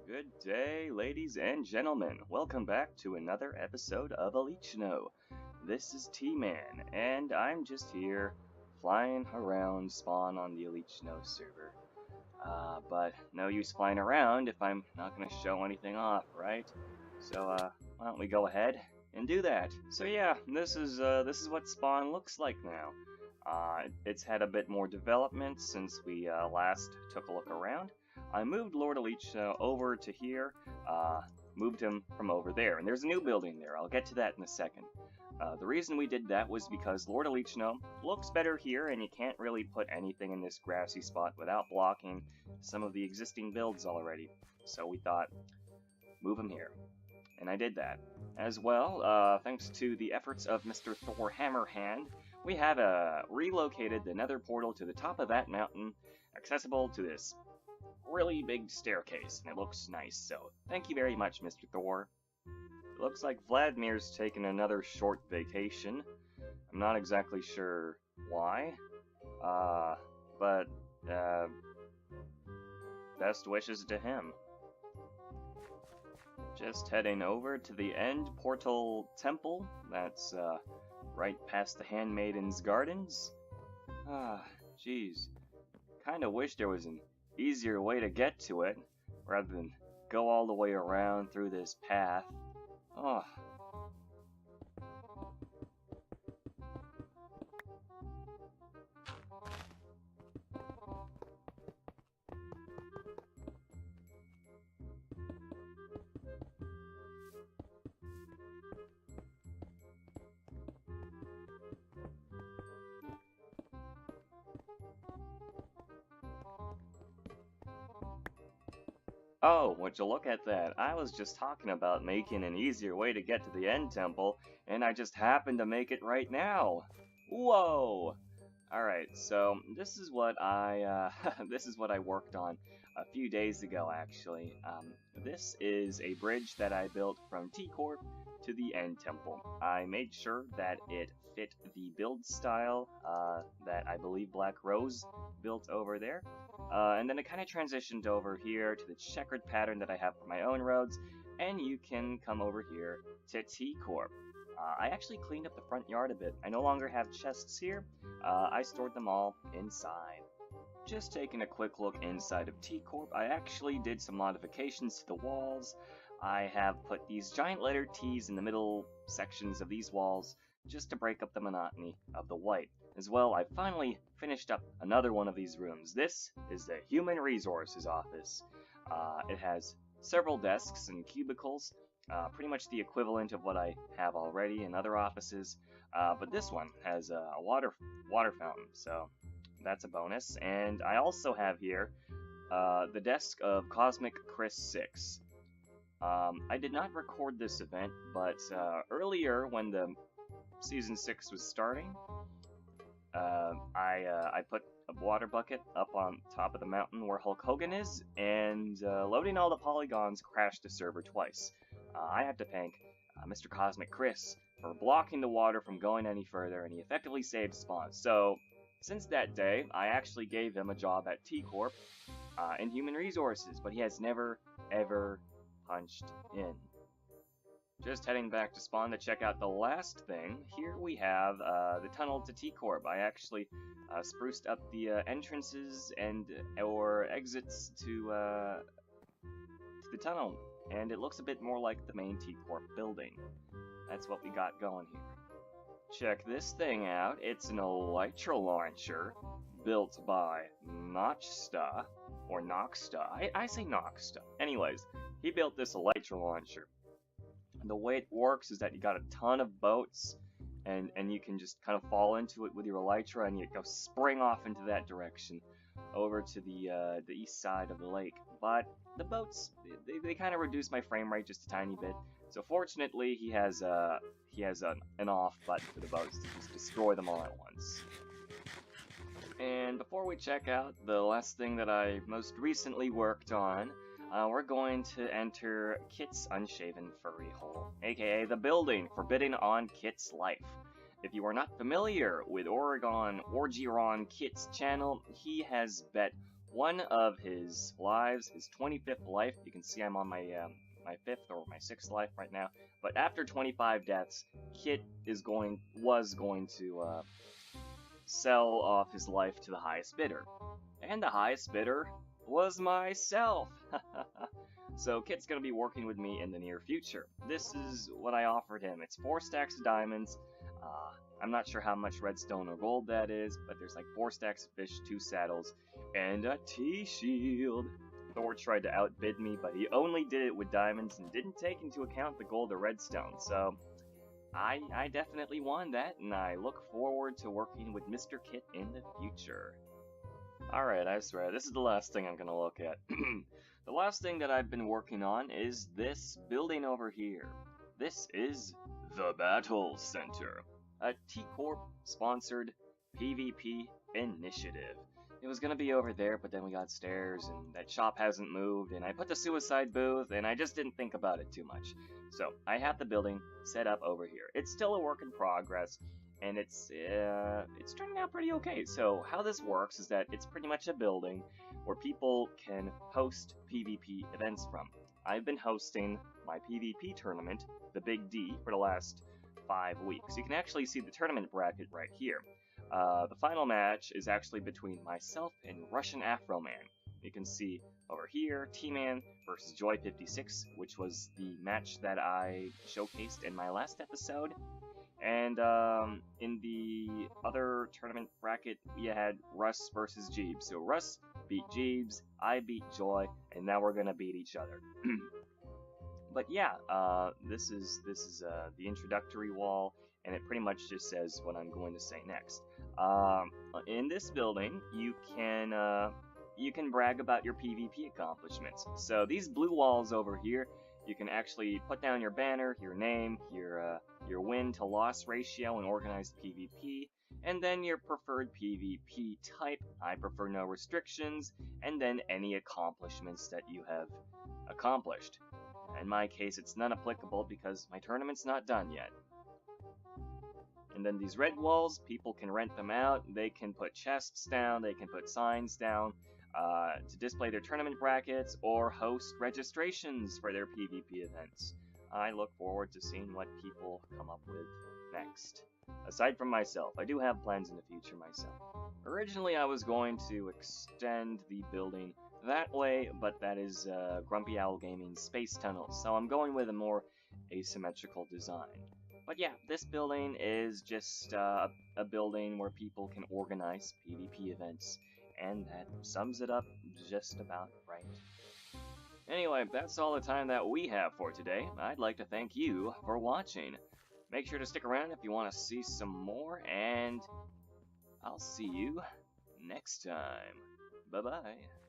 Good day, ladies and gentlemen. Welcome back to another episode of Otlichno. This is T-Man, and I'm just here flying around spawn on the Otlichno server. But no use flying around if I'm not going to show anything off, right? So, why don't we go ahead and do that? So yeah, this is what spawn looks like now. It's had a bit more development since we last took a look around. I moved Lord Otlichno over to here, moved him from over there, and there's a new building there. I'll get to that in a second. The reason we did that was because Lord Otlichno looks better here, and you can't really put anything in this grassy spot without blocking some of the existing builds already. So we thought, move him here. And I did that. As well, thanks to the efforts of Mr. Thor Hammerhand, we have relocated the Nether Portal to the top of that mountain, accessible to this really big staircase, and it looks nice, so thank you very much, Mr. Thor. It looks like Vladimir's taken another short vacation. I'm not exactly sure why, but best wishes to him. Just heading over to the End Portal Temple, that's right past the Handmaiden's Gardens. Jeez. Kinda wish there was an easier way to get to it, rather than go all the way around through this path. Oh, would you look at that? I was just talking about making an easier way to get to the End Temple, and I just happened to make it right now. Whoa! Alright, so this is what I worked on a few days ago, actually. This is a bridge that I built from t-corp to the End Temple. I made sure that it fit the build style that I believe Black Rose built over there. And then it kind of transitioned over here to the checkered pattern that I have for my own roads, and you can come over here to t-corp. I actually cleaned up the front yard a bit. I no longer have chests here. I stored them all inside. Just taking a quick look inside of t-corp, I actually did some modifications to the walls. I have put these giant letter T's in the middle sections of these walls just to break up the monotony of the white. As well, I finally finished up another one of these rooms. This is the Human Resources office. It has several desks and cubicles, pretty much the equivalent of what I have already in other offices, but this one has a water fountain, so that's a bonus. And I also have here the desk of Cosmic Chris 6. I did not record this event, but earlier when the Season 6 was starting, I put a water bucket up on top of the mountain where Hulk Hogan is, and loading all the polygons crashed the server twice. I have to thank Mr. Cosmic Chris for blocking the water from going any further, and he effectively saved spawn. So, since that day, I actually gave him a job at t-corp in Human Resources, but he has never, ever punched in. Just heading back to spawn to check out the last thing. Here we have the tunnel to t-corp. I actually spruced up the entrances or exits to the tunnel, and it looks a bit more like the main t-corp building. That's what we got going here. Check this thing out. It's an Electro Launcher built by Noxta, or Noxta. I say Noxta. Anyways, he built this Electro Launcher. The way it works is that you got a ton of boats, and you can just kind of fall into it with your Elytra, and you go spring off into that direction over to the east side of the lake. But the boats, they kind of reduce my frame rate just a tiny bit. So fortunately, he has an off button for the boats to just destroy them all at once. And before we check out the last thing that I most recently worked on, we're going to enter Kit's Unshaven Furry Hole, aka the building forbidden on Kit's life. If you are not familiar with Orgiron Kit's channel, he has bet one of his lives, his 25th life. You can see I'm on my my 5th or my 6th life right now. But after 25 deaths, Kit was going to sell off his life to the highest bidder. And the highest bidder was myself. So Kit's going to be working with me in the near future. This is what I offered him. It's 4 stacks of diamonds. I'm not sure how much redstone or gold that is, but there's like 4 stacks of fish, 2 saddles, and a T-shield. Thor tried to outbid me, but he only did it with diamonds and didn't take into account the gold or redstone, so I definitely won that, and I look forward to working with Mr. Kit in the future. Alright, I swear, this is the last thing I'm gonna look at. The last thing that I've been working on is this building over here. This is the Battle Center, a t-corp sponsored PvP initiative. It was gonna be over there, but then we got stairs, and that shop hasn't moved, and I put the suicide booth, and I just didn't think about it too much. So, I have the building set up over here. It's still a work in progress, and it's turning out pretty okay. So, how this works is that it's pretty much a building where people can host PvP events from. I've been hosting my PvP tournament, the Big D, for the last 5 weeks. You can actually see the tournament bracket right here. The final match is actually between myself and Russian Afro Man. You can see over here, T-Man versus Joy56, which was the match that I showcased in my last episode. And in the other tournament bracket, we had Russ versus Jeebs. So Russ beat Jeebs, I beat Joy, and now we're gonna beat each other. But yeah, this is the introductory wall, and it pretty much just says what I'm going to say next. In this building, you can brag about your PvP accomplishments. So these blue walls over here, you can actually put down your banner, your name, your win to loss ratio in organized PvP, and then your preferred PvP type. I prefer no restrictions, and then any accomplishments that you have accomplished. In my case, it's none applicable because my tournament's not done yet. And then these red walls, people can rent them out. They can put chests down, they can put signs down to display their tournament brackets or host registrations for their PvP events. I look forward to seeing what people come up with next. Aside from myself, I do have plans in the future myself. Originally, I was going to extend the building that way, but that is Grumpy Owl Gaming's Space Tunnel, so I'm going with a more asymmetrical design. But yeah, this building is just a building where people can organize PvP events, and that sums it up just about right. Anyway, that's all the time that we have for today. I'd like to thank you for watching. Make sure to stick around if you want to see some more, and I'll see you next time. Bye-bye.